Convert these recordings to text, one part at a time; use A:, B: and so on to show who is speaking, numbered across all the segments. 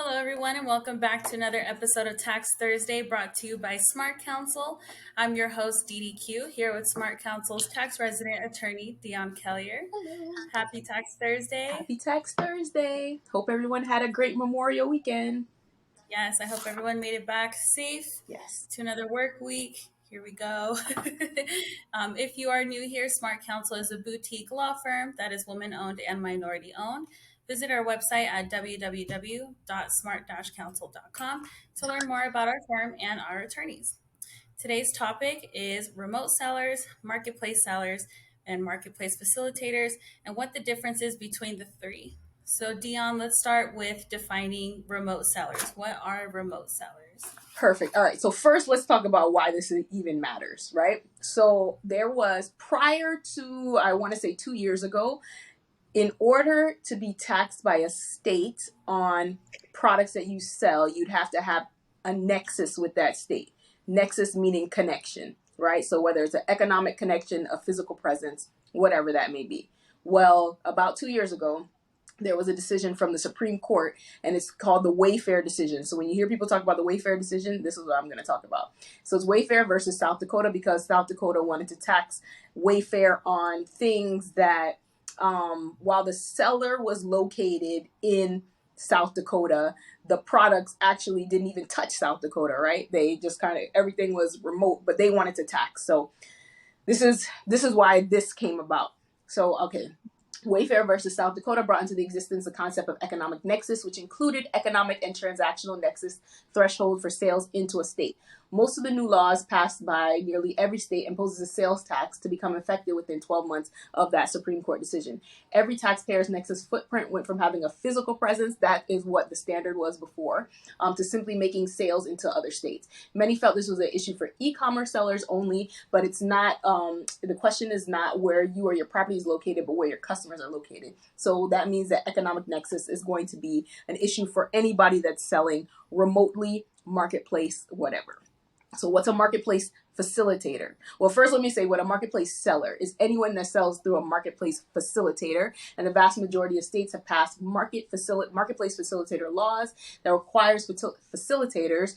A: Hello, everyone, and welcome back to another episode of Tax Thursday brought to you by Smart Counsel. I'm your host, DDQ, here with Smart Counsel's tax resident attorney, Dion Kellier.
B: Hello.
A: Happy Tax Thursday.
B: Happy Tax Thursday. Hope everyone had a great Memorial weekend.
A: Yes, I hope everyone made it back safe
B: Yes.
A: to another work week. Here we go. If you are new here, Smart Counsel is a boutique law firm that is woman-owned and minority-owned. Visit our website at www.smart-counsel.com to learn more about our firm and our attorneys. Today's topic is remote sellers, marketplace sellers, and marketplace facilitators, and what the difference is between the three. So, Dion, let's start with defining remote sellers. What are remote sellers?
B: Perfect. All right. So first, let's talk about why this even matters, right? So there was prior to, I want to say 2 years ago, in order to be taxed by a state on products that you sell, you'd have to have a nexus with that state. Nexus meaning connection, right? So whether it's an economic connection, a physical presence, whatever that may be. Well, about 2 years ago, there was a decision from the Supreme Court, and it's called the Wayfair decision. So when you hear people talk about the Wayfair decision, this is what I'm going to talk about. So it's Wayfair versus South Dakota, because South Dakota wanted to tax Wayfair on things that, while the seller was located in South Dakota, the products actually didn't even touch South Dakota, right? They just kind of, everything was remote, but they wanted to tax. So this is why this came about. So, okay. Wayfair versus South Dakota brought into the existence the concept of economic nexus, which included economic and transactional nexus threshold for sales into a state. Most of the new laws passed by nearly every state imposes a sales tax to become effective within 12 months of that Supreme Court decision. Every taxpayer's nexus footprint went from having a physical presence, that is what the standard was before, to simply making sales into other states. Many felt this was an issue for e-commerce sellers only, but it's not. The question is not where you or your property is located, but where your customers are located. So that means that economic nexus is going to be an issue for anybody that's selling remotely, marketplace, whatever. So what's a marketplace facilitator? Well, first let me say what a marketplace seller is. Anyone that sells through a marketplace facilitator, and the vast majority of states have passed marketplace facilitator laws that requires facilitators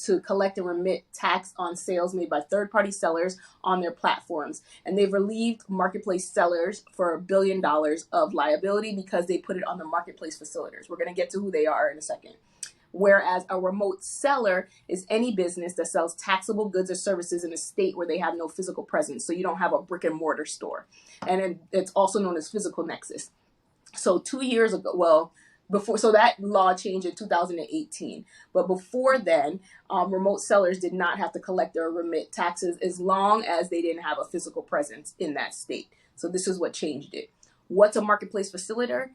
B: to collect and remit tax on sales made by third-party sellers on their platforms. And they've relieved marketplace sellers for $1 billion of liability because they put it on the marketplace facilitators. We're going to get to who they are in a second. Whereas a remote seller is any business that sells taxable goods or services in a state where they have no physical presence. So you don't have a brick and mortar store. And it's also known as physical nexus. So 2 years ago, so that law changed in 2018. But before then, remote sellers did not have to collect or remit taxes as long as they didn't have a physical presence in that state. So this is what changed it. What's a marketplace facilitator?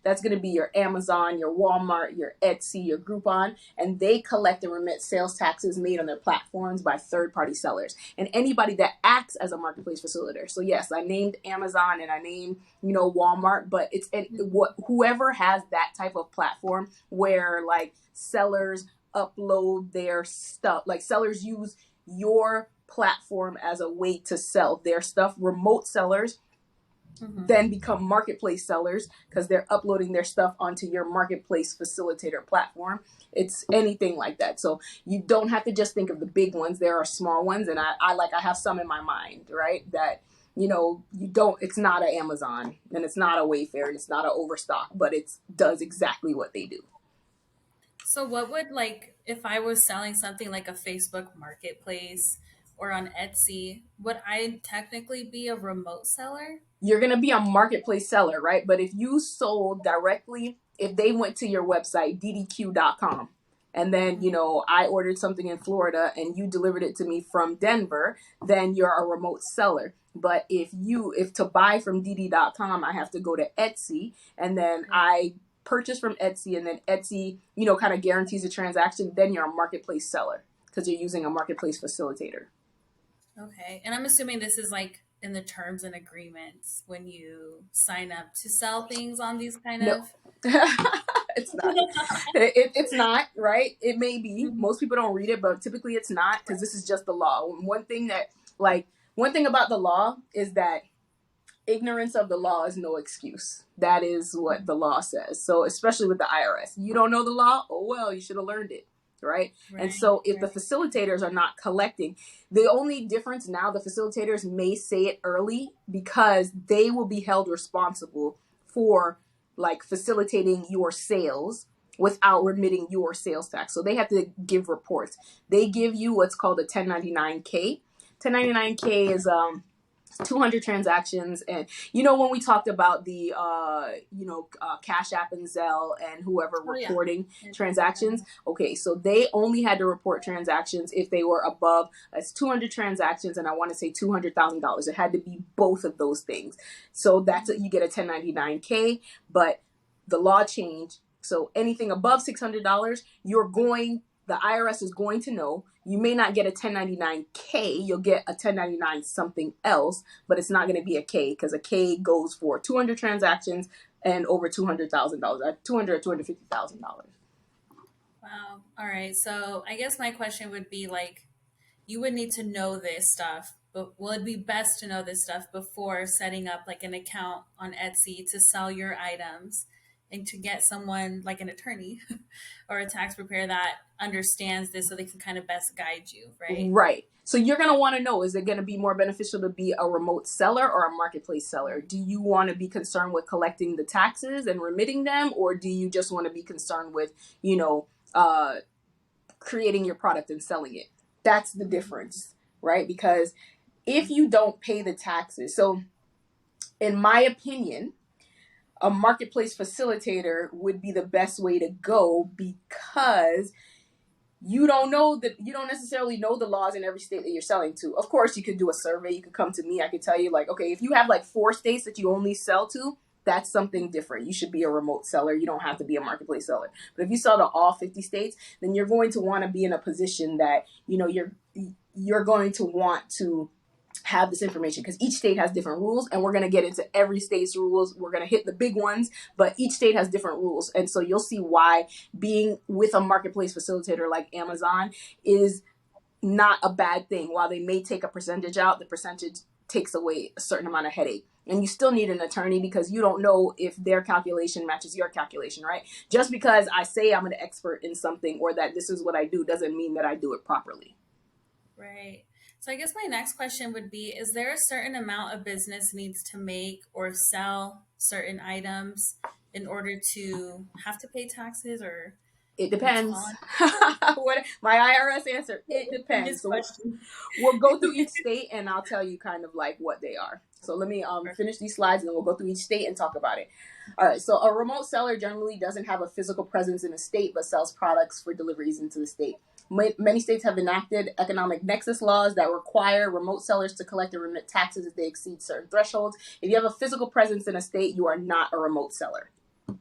B: That's going to be your Amazon, your Walmart, your Etsy, your Groupon, and they collect and remit sales taxes made on their platforms by third-party sellers and anybody that acts as a marketplace facilitator. So yes, I named Amazon and I named, Walmart, but it's whoever has that type of platform where like sellers upload their stuff, like sellers use your platform as a way to sell their stuff. Remote sellers then become marketplace sellers because they're uploading their stuff onto your marketplace facilitator platform. It's anything like that. So you don't have to just think of the big ones. There are small ones, and I have some in my mind, right? That it's not an Amazon and it's not a Wayfair and it's not an Overstock, but it does exactly what they do.
A: So what would, if I was selling something like a Facebook marketplace or on Etsy, would I technically be a remote seller?
B: You're going to be a marketplace seller, right? But if you sold directly, if they went to your website, ddq.com, and then, I ordered something in Florida and you delivered it to me from Denver, then you're a remote seller. But if to buy from dd.com, I have to go to Etsy, and then I purchase from Etsy, and then Etsy, kind of guarantees a transaction, then you're a marketplace seller because you're using a marketplace facilitator.
A: Okay. And I'm assuming this is in the terms and agreements when you sign up to sell things on these kind of...
B: It's not. It's not, right? It may be. Most people don't read it, but typically it's not, because this is just the law. One thing about the law is that ignorance of the law is no excuse. That is what the law says. So especially with the IRS, you don't know the law. Oh, well, you should have learned it. Right. And
A: Right.
B: so if the
A: Right.
B: facilitators are not collecting, the only difference now, the facilitators may say it early because they will be held responsible for like facilitating your sales without remitting your sales tax. So they have to give reports. They give you what's called a 1099K. 1099K is 200 transactions. And when we talked about the Cash App and Zelle and whoever
A: Oh yeah.
B: reporting transactions, okay, so they only had to report transactions if they were above 200 transactions, and I want to say $200,000. It had to be both of those things. So that's you get a 1099K. But the law changed, so anything above $600, the IRS is going to know. You may not get a 1099K, you'll get a 1099 something else, but it's not going to be a K, because a K goes for 200 transactions and over $200,000, $200,000 or $250,000.
A: Wow. All right. So I guess my question would be like, you would need to know this stuff, but will it be best to know this stuff before setting up like an account on Etsy to sell your items and to get someone like an attorney or a tax preparer that understands this so they can kind of best guide you, right?
B: Right. So you're going to want to know, is it going to be more beneficial to be a remote seller or a marketplace seller? Do you want to be concerned with collecting the taxes and remitting them? Or do you just want to be concerned with, creating your product and selling it? That's the difference, right? Because if you don't pay the taxes, so in my opinion, a marketplace facilitator would be the best way to go, because you don't necessarily know the laws in every state that you're selling to. Of course, you could do a survey. You could come to me. I could tell you, like, okay, if you have like 4 states that you only sell to, that's something different. You should be a remote seller. You don't have to be a marketplace seller. But if you sell to all 50 states, then you're going to want to be in a position that, you're going to want to have this information, because each state has different rules, and we're going to get into every state's rules. We're going to hit the big ones, but each state has different rules. And so you'll see why being with a marketplace facilitator like Amazon is not a bad thing. While they may take a percentage out, the percentage takes away a certain amount of headache. And you still need an attorney, because you don't know if their calculation matches your calculation, right? Just because I say I'm an expert in something or that this is what I do doesn't mean that I do it properly.
A: Right. So I guess my next question would be, is there a certain amount a business needs to make or sell certain items in order to have to pay taxes, or
B: It
A: if it's
B: depends.
A: fallen?
B: What my IRS answer, it depends.
A: His
B: So
A: question.
B: we'll go through each state and I'll tell you kind of like what they are. So let me finish these slides and then we'll go through each state and talk about it. All right. So a remote seller generally doesn't have a physical presence in a state, but sells products for deliveries into the state. Many states have enacted economic nexus laws that require remote sellers to collect and remit taxes if they exceed certain thresholds. If you have a physical presence in a state, you are not a remote seller.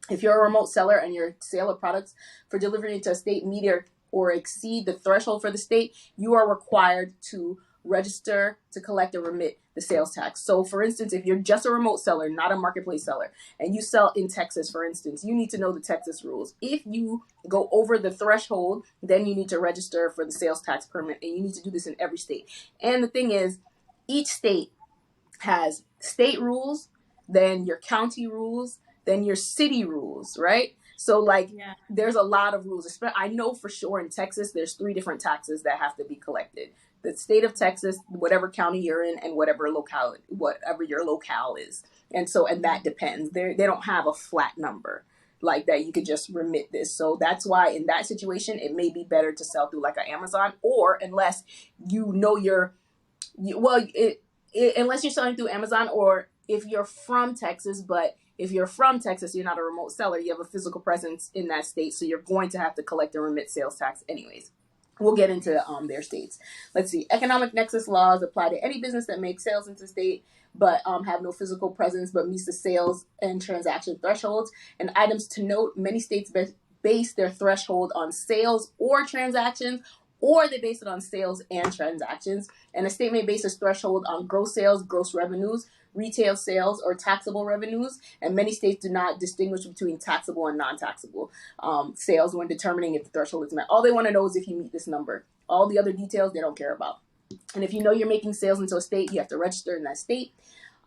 B: If you're a remote seller and your sale of products for delivery into a state meet or exceed the threshold for the state, you are required to register to collect and remit the sales tax. So for instance, if you're just a remote seller, not a marketplace seller, and you sell in Texas, for instance, you need to know the Texas rules. If you go over the threshold, then you need to register for the sales tax permit, and you need to do this in every state. And the thing is, each state has state rules, then your county rules, then your city rules, right? So like there's a lot of rules. I know for sure in Texas, there's 3 different taxes that have to be collected. The state of Texas, whatever county you're in, and whatever your locale is. And that depends. They don't have a flat number like that. You could just remit this. So that's why in that situation, it may be better to sell through like an Amazon, or unless unless you're selling through Amazon, or if you're from Texas, but if you're from Texas, you're not a remote seller, you have a physical presence in that state, so you're going to have to collect and remit sales tax anyways. We'll get into their states. Let's see. Economic nexus laws apply to any business that makes sales into state but have no physical presence but meets the sales and transaction thresholds. And items to note, many states base their threshold on sales or transactions, or they base it on sales and transactions. And a state may base its threshold on gross sales, gross revenues, retail sales, or taxable revenues. And many states do not distinguish between taxable and non-taxable sales when determining if the threshold is met. All they want to know is if you meet this number. All the other details they don't care about. And if you know you're making sales into a state, you have to register in that state.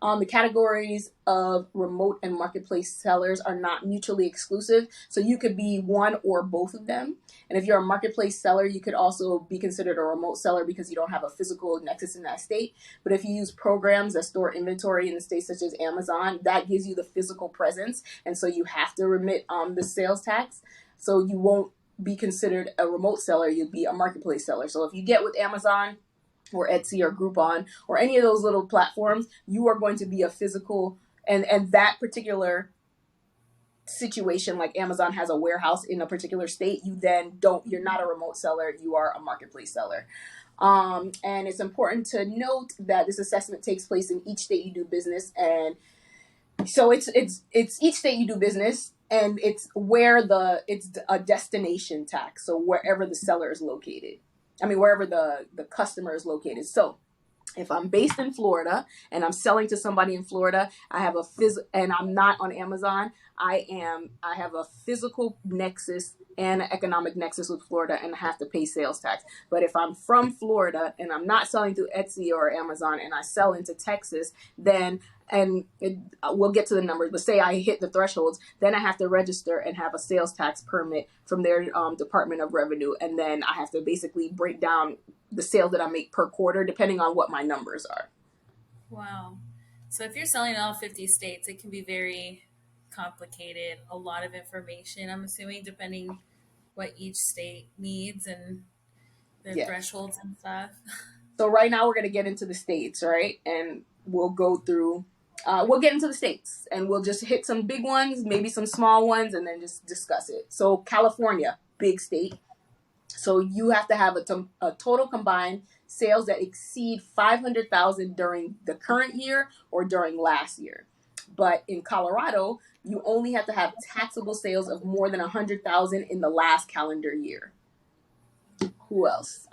B: The categories of remote and marketplace sellers are not mutually exclusive. So you could be one or both of them. And if you're a marketplace seller, you could also be considered a remote seller because you don't have a physical nexus in that state. But if you use programs that store inventory in the states such as Amazon, that gives you the physical presence. And so you have to remit the sales tax. So you won't be considered a remote seller, you'd be a marketplace seller. So if you get with Amazon or Etsy or Groupon or any of those little platforms, you are going to be a physical, and that particular situation, like Amazon has a warehouse in a particular state, you're not a remote seller, you are a marketplace seller. And it's important to note that this assessment takes place in each state you do business, and so it's each state you do business, and it's a destination tax, so wherever the seller is located, wherever the customer is located. So if I'm based in Florida and I'm selling to somebody in Florida, and I'm not on Amazon, I have a physical nexus and an economic nexus with Florida, and I have to pay sales tax. But if I'm from Florida and I'm not selling through Etsy or Amazon and I sell into Texas, then we'll get to the numbers, but say I hit the thresholds, then I have to register and have a sales tax permit from their Department of Revenue, and then I have to basically break down the sales that I make per quarter depending on what my numbers are.
A: Wow. So if you're selling in all 50 states, it can be very complicated, a lot of information, I'm assuming, depending what each state needs and their
B: Yeah.
A: thresholds and stuff.
B: So right now we're going to get into the states, right? And we'll go through, we'll get into the states and we'll just hit some big ones, maybe some small ones, and then just discuss it. So California, big state. So you have to have a total combined sales that exceed 500,000 during the current year or during last year. But in Colorado, you only have to have taxable sales of more than 100,000 in the last calendar year. Who else?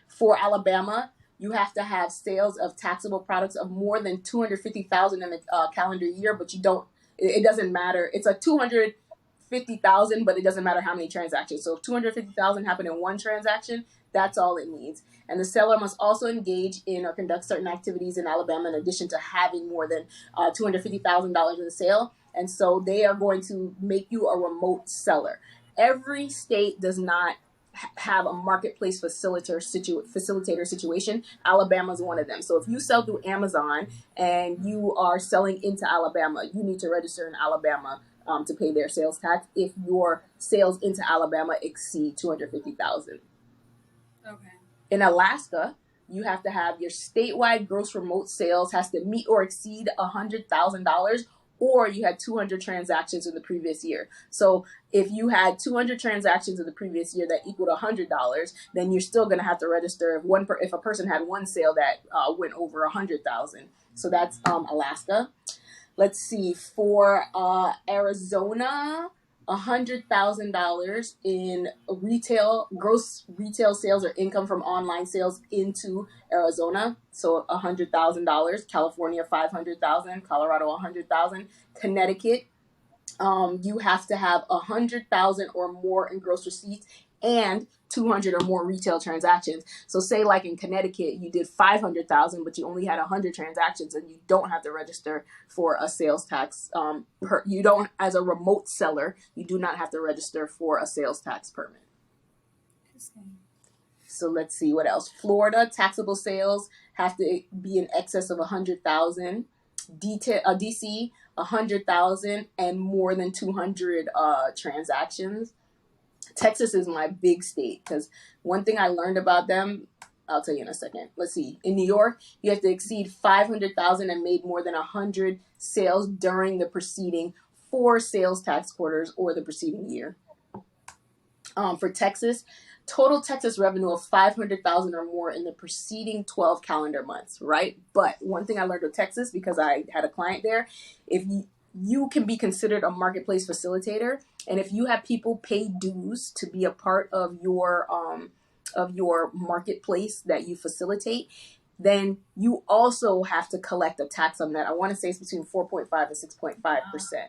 B: For Alabama, you have to have sales of taxable products of more than 250,000 in the calendar year, but you don't. It doesn't matter. It's a 250,000, but it doesn't matter how many transactions. So if 250,000 happen in one transaction, that's all it needs. And the seller must also engage in or conduct certain activities in Alabama in addition to having more than $250,000 in the sale. And so they are going to make you a remote seller. Every state does not have a marketplace facilitator situation. Alabama is one of them. So if you sell through Amazon and you are selling into Alabama, you need to register in Alabama to pay their sales tax if your sales into Alabama exceed 250,000.
A: Okay.
B: In Alaska, you have to have your statewide gross remote sales has to meet or exceed $100,000, or you had 200 transactions in the previous year. So if you had 200 transactions in the previous year that equaled $100, then you're still going to have to register if a person had one sale that went over 100,000. So that's Alaska. Let's see, for Arizona, $100,000 in gross retail sales or income from online sales into Arizona. So $100,000. California, $500,000. Colorado, $100,000. Connecticut, you have to have 100,000 or more in gross receipts and 200 or more retail transactions. So say like in Connecticut, you did 500,000, but you only had 100 transactions, and you don't have to register for a sales tax. You don't, as a remote seller, you do not have to register for a sales tax permit. So let's see what else. Florida, taxable sales have to be in excess of 100,000. DC, 100,000 and more than 200 transactions. Texas is my big state because one thing I learned about them, I'll tell you in a second. Let's see. In New York, you have to exceed 500,000 and made more than 100 sales during the preceding 4 sales tax quarters or the preceding year. For Texas, total Texas revenue of 500,000 or more in the preceding 12 calendar months, right? But one thing I learned with Texas, because I had a client there, if you can be considered a marketplace facilitator, and if you have people pay dues to be a part of your marketplace that you facilitate, then you also have to collect a tax on that. I want to say it's between 4.5 and 6.5%,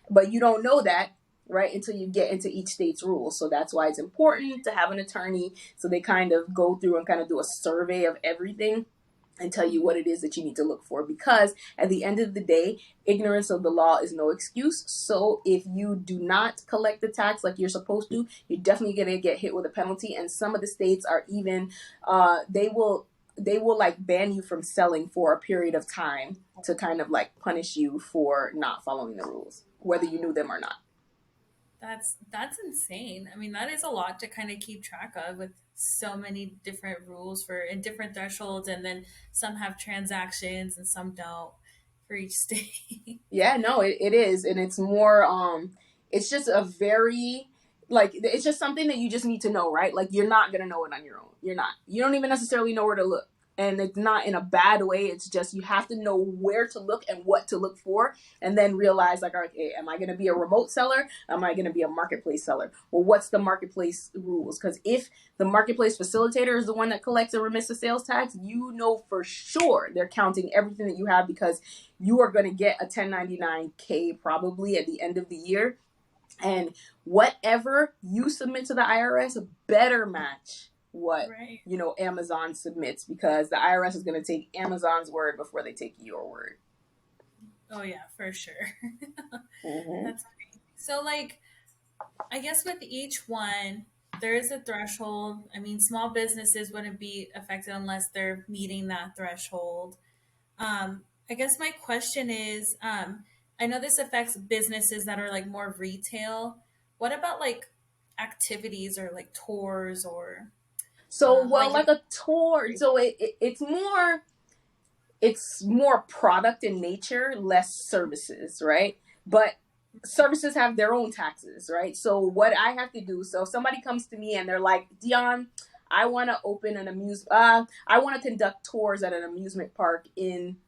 B: but you don't know that, right, until you get into each state's rules. So that's why it's important to have an attorney, so they kind of go through and kind of do a survey of everything. and tell you what it is that you need to look for, because at the end of the day, ignorance of the law is no excuse. So if you do not collect the tax like you're supposed to, you're definitely going to get hit with a penalty. And some of the states are even they will like ban you from selling for a period of time to kind of like punish you for not following the rules, whether you knew them or not.
A: That's insane. I mean, that is a lot to kind of keep track of with so many different rules for and different thresholds, and then some have transactions and some don't for each state.
B: Yeah, no, it is. And it's more it's just a very like it's just something that you just need to know, right? Like you're not gonna know it on your own. You're not. You don't even necessarily know where to look. And it's not in a bad way. It's just you have to know where to look and what to look for, and then realize like, okay, am I gonna be a remote seller? Am I gonna be a marketplace seller? Well, what's the marketplace rules? Because if the marketplace facilitator is the one that collects and remits the sales tax, you know for sure they're counting everything that you have, because you are going to get a 1099K probably at the end of the year. And whatever you submit to the IRS better match what
A: Right.
B: Amazon submits, because the IRS is going to take Amazon's word before they take your word.
A: Oh yeah, for sure.
B: Mm-hmm.
A: That's great. So like I guess with each one, there is a threshold. I mean, small businesses wouldn't be affected unless they're meeting that threshold. I guess my question is, I know this affects businesses that are like more retail. What about like activities or like tours or
B: So, well,
A: like
B: like a tour. So it's more product in nature, less services, right? But services have their own taxes, right? So what I have to do, so if somebody comes to me and they're like, Dion, I want to open an I want to conduct tours at an amusement park in,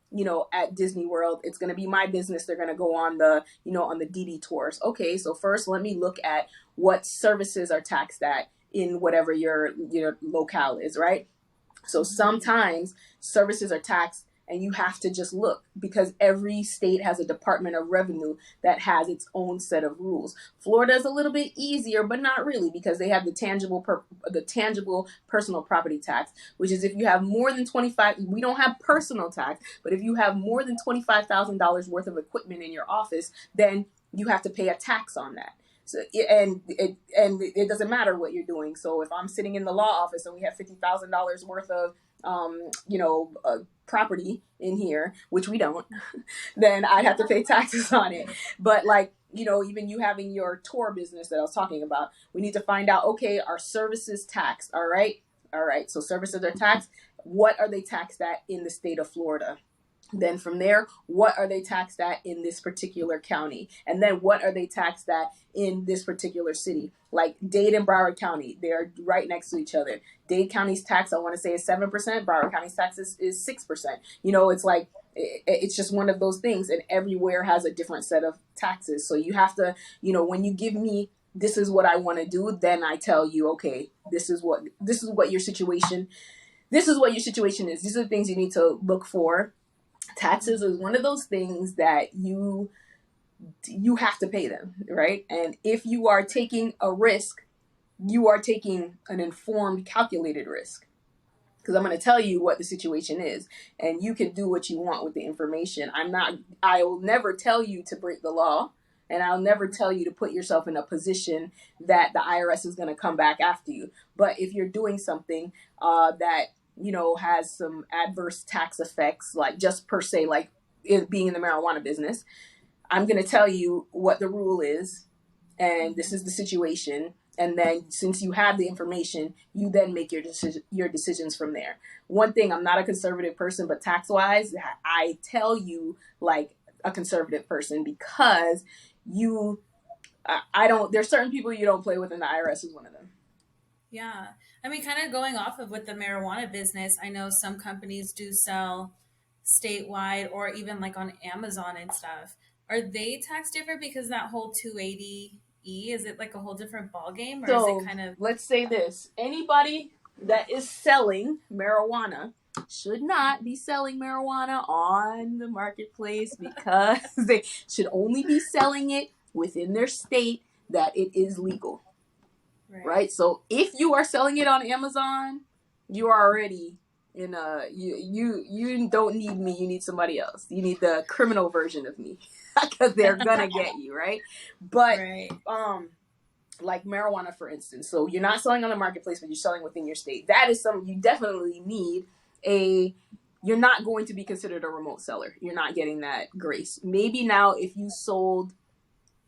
B: at Disney World. It's going to be my business. They're going to go on the DD tours. Okay, so first let me look at what services are taxed at in whatever your locale is, right? So sometimes services are taxed, and you have to just look, because every state has a Department of Revenue that has its own set of rules. Florida is a little bit easier, but not really, because they have the tangible personal property tax, which is if you have more than 25. We don't have personal tax, but if you have more than $25,000 worth of equipment in your office, then you have to pay a tax on that. So, and it doesn't matter what you're doing. So if I'm sitting in the law office and we have $50,000 worth of property in here, which we don't, then I'd have to pay taxes on it. But like, even you having your tour business that I was talking about, we need to find out, okay, are services taxed? All right. All right. So services are taxed. What are they taxed at in the state of Florida? Then from there, what are they taxed at in this particular county? And then what are they taxed at in this particular city? Like Dade and Broward County, they're right next to each other. Dade County's tax, I want to say, is 7%. Broward County's tax is 6%. It's like, it's just one of those things. And everywhere has a different set of taxes. So you have to, when you give me, this is what I want to do, then I tell you, okay, this is what your situation, is. These are the things you need to look for. Taxes is one of those things that you have to pay them, right? And if you are taking a risk, you are taking an informed, calculated risk, because I'm going to tell you what the situation is, and you can do what you want with the information. I will never tell you to break the law, and I'll never tell you to put yourself in a position that the IRS is going to come back after you. But if you're doing something that has some adverse tax effects, like just per se, like being in the marijuana business, I'm going to tell you what the rule is, and this is the situation. And then since you have the information, you then make your decisions from there. One thing, I'm not a conservative person, but tax wise, I tell you like a conservative person, because I don't, there's certain people you don't play with, and the IRS is one of them.
A: Yeah. I mean, kind of going off of with the marijuana business, I know some companies do sell statewide or even like on Amazon and stuff. Are they tax different because that whole 280E, is it like a whole different ball game, or is it
B: So
A: kind of
B: let's say this: anybody that is selling marijuana should not be selling marijuana on the marketplace, because they should only be selling it within their state that it is legal,
A: right?
B: right? So if you are selling it on Amazon, you are already And you don't need me. You need somebody else. You need the criminal version of me, because they're gonna get you, right? But
A: Right.
B: like marijuana, for instance. So you're not selling on the marketplace, but you're selling within your state. That is something you definitely need a. You're not going to be considered a remote seller. You're not getting that grace. Maybe now, if you sold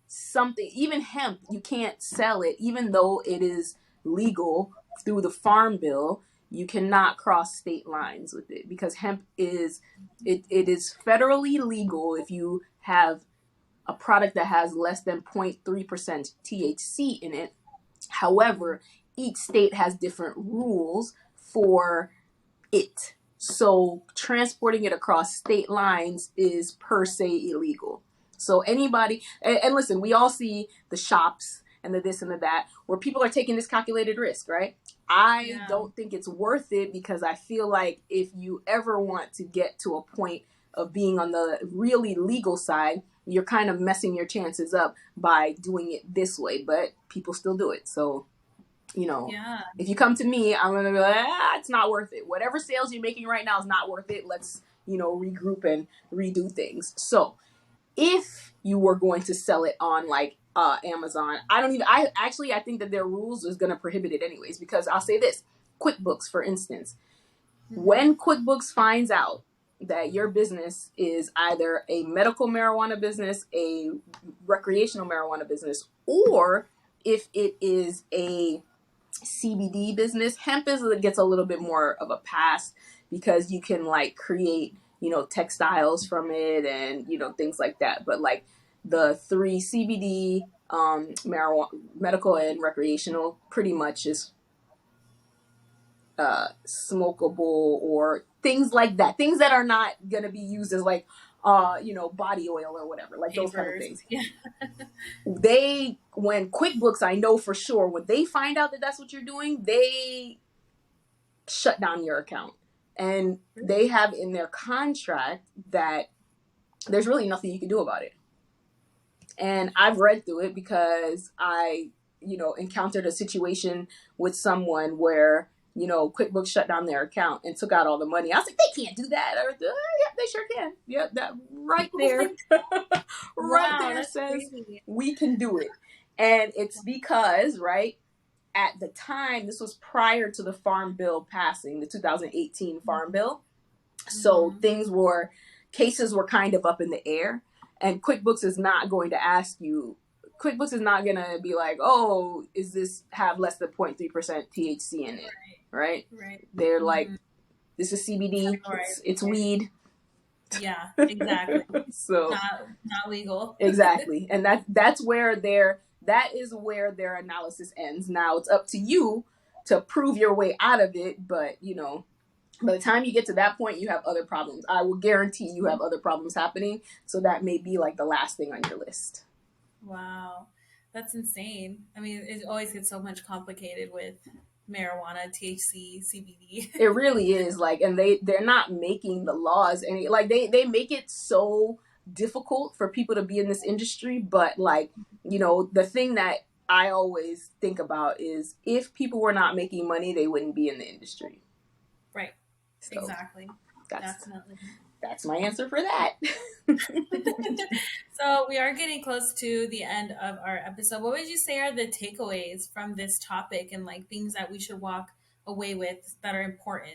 B: something, even hemp, you can't sell it, even though it is legal through the farm bill. You cannot cross state lines with it, because hemp is it is federally legal if you have a product that has less than 0.3% THC in it. However, each state has different rules for it. So transporting it across state lines is per se illegal. So anybody, and listen, we all see the shops and the this and the that where people are taking this calculated risk, right? I don't think it's worth it, because I feel like if you ever want to get to a point of being on the really legal side, you're kind of messing your chances up by doing it this way, but people still do it. So, if you come to me, I'm going to be like, it's not worth it. Whatever sales you're making right now is not worth it. Let's, regroup and redo things. So if you were going to sell it on like Amazon, I think that their rules is going to prohibit it anyways, because I'll say this, QuickBooks, for instance, when QuickBooks finds out that your business is either a medical marijuana business, a recreational marijuana business, or if it is a CBD business, hemp gets a little bit more of a pass, because you can like create, textiles from it and, things like that. But like the three CBD, marijuana, medical and recreational, pretty much is smokable or things like that. Things that are not going to be used as like, body oil or whatever, like those kind of things.
A: Yeah.
B: When QuickBooks, I know for sure, when they find out that that's what you're doing, they shut down your account. And they have in their contract that there's really nothing you can do about it. And I've read through it, because I, encountered a situation with someone where, QuickBooks shut down their account and took out all the money. I was like, they can't do that. Yeah, they sure can. Yeah, that right there, right there says crazy. We can do it. And it's because, right, at the time, this was prior to the Farm Bill passing, the 2018 Farm Bill. So cases were kind of up in the air. And QuickBooks is not going to ask you, QuickBooks is not going to be like, oh, is this have less than 0.3% THC in it? Right? They're like, this is CBD, it's weed.
A: Yeah, exactly.
B: So
A: not legal.
B: Exactly. And that is where their analysis ends. Now it's up to you to prove your way out of it, but by the time you get to that point, you have other problems. I will guarantee you have other problems happening. So that may be like the last thing on your list.
A: Wow. That's insane. I mean, it always gets so much complicated with marijuana, THC, CBD.
B: It really is, like, and they're not making the laws any, like, they make it so difficult for people to be in this industry. But like, the thing that I always think about is, if people were not making money, they wouldn't be in the industry.
A: Right. So exactly. Definitely.
B: That's my answer for that.
A: So we are getting close to the end of our episode. What would you say are the takeaways from this topic, and like things that we should walk away with that are important?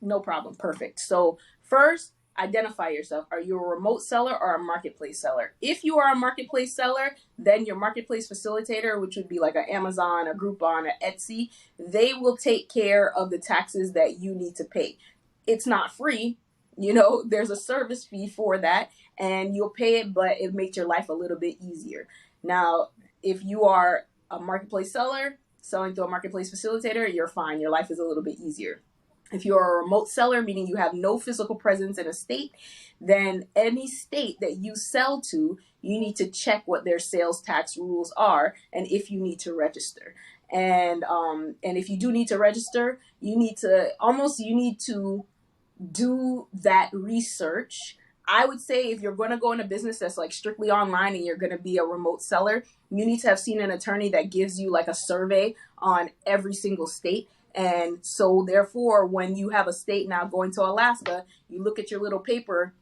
B: No problem. Perfect. So first, identify yourself. Are you a remote seller or a marketplace seller? If you are a marketplace seller, then your marketplace facilitator, which would be like an Amazon, a Groupon, a Etsy, they will take care of the taxes that you need to pay. It's not free. There's a service fee for that, and you'll pay it, but it makes your life a little bit easier. Now, if you are a marketplace seller selling through a marketplace facilitator, you're fine. Your life is a little bit easier. If you're a remote seller, meaning you have no physical presence in a state, then any state that you sell to, you need to check what their sales tax rules are, and if you need to register. And if you do need to register, you need to do that research. I would say if you're going to go in a business that's like strictly online and you're going to be a remote seller, you need to have seen an attorney that gives you like a survey on every single state. And so therefore, when you have a state now going to Alaska, you look at your little paper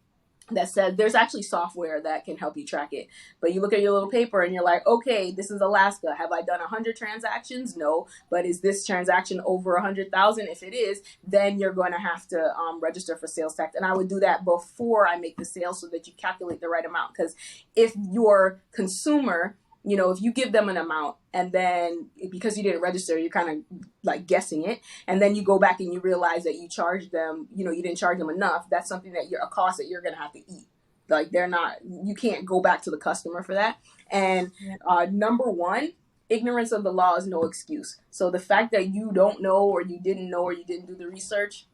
B: that said, there's actually software that can help you track it, but you look at your little paper and you're like, okay, this is Alaska. Have I done 100 transactions? No. But is this transaction over 100,000? If it is, then you're going to have to register for sales tax. And I would do that before I make the sale so that you calculate the right amount. Because if your consumer, if you give them an amount and then because you didn't register, you're kind of like guessing it, and then you go back and you realize that you charged them, you didn't charge them enough, that's something that a cost that you're going to have to eat. Like you can't go back to the customer for that. And number one, ignorance of the law is no excuse. So the fact that you don't know or you didn't know or you didn't do the research,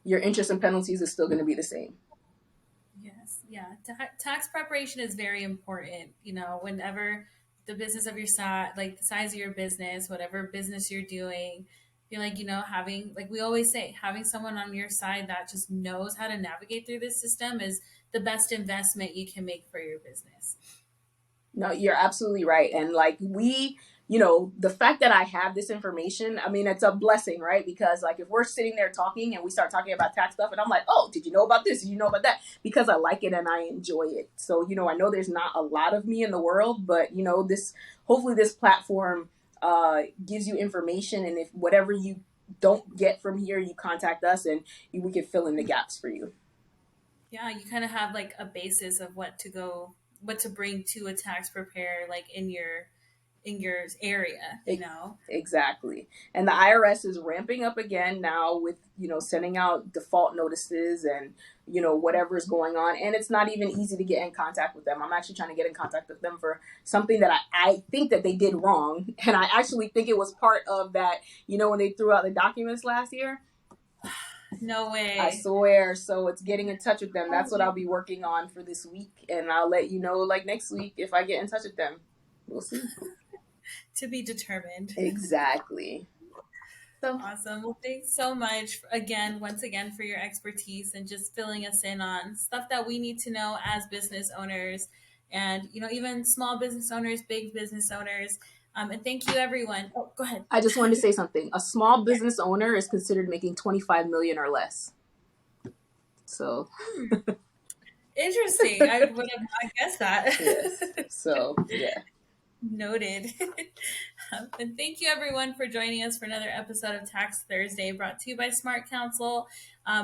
B: your interest and penalties is still going to be the same.
A: Yes, yeah. Tax preparation is very important. Whenever the business of your size, like the size of your business, whatever business you're doing, feel like having, like we always say, having someone on your side that just knows how to navigate through this system is the best investment you can make for your business.
B: No, you're absolutely right. And like the fact that I have this information, I mean, it's a blessing, right? Because like if we're sitting there talking and we start talking about tax stuff and I'm like, oh, did you know about this? Did you know about that? Because I like it and I enjoy it. So, I know there's not a lot of me in the world, but hopefully this platform gives you information. And if whatever you don't get from here, you contact us and we can fill in the gaps for you.
A: Yeah, you kind of have like a basis of what to bring to a tax preparer, like in your area,
B: Exactly. And the IRS is ramping up again now with, sending out default notices and, whatever's going on. And it's not even easy to get in contact with them. I'm actually trying to get in contact with them for something that I think that they did wrong. And I actually think it was part of that, when they threw out the documents last year.
A: No way.
B: I swear. So it's getting in touch with them. That's what I'll be working on for this week. And I'll let you know like next week if I get in touch with them. We'll see.
A: To be determined.
B: Exactly.
A: So awesome. Well, thanks so much once again for your expertise and just filling us in on stuff that we need to know as business owners and, even small business owners, big business owners. And thank you, everyone. Oh, go ahead.
B: I just wanted to say something. A small business owner is considered making 25 million or less. So
A: interesting. I would have not guessed that.
B: Yes. So yeah.
A: Noted. And thank you everyone for joining us for another episode of Tax Thursday brought to you by Smart Counsel.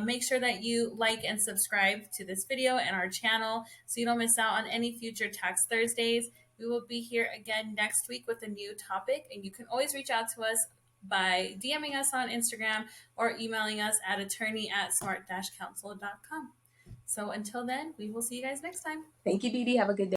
A: Make sure that you like and subscribe to this video and our channel so you don't miss out on any future Tax Thursdays. We will be here again next week with a new topic, and you can always reach out to us by DMing us on Instagram or emailing us at attorney@smart-counsel.com. So until then, we will see you guys next time.
B: Thank you, Dee Dee. Have a good day.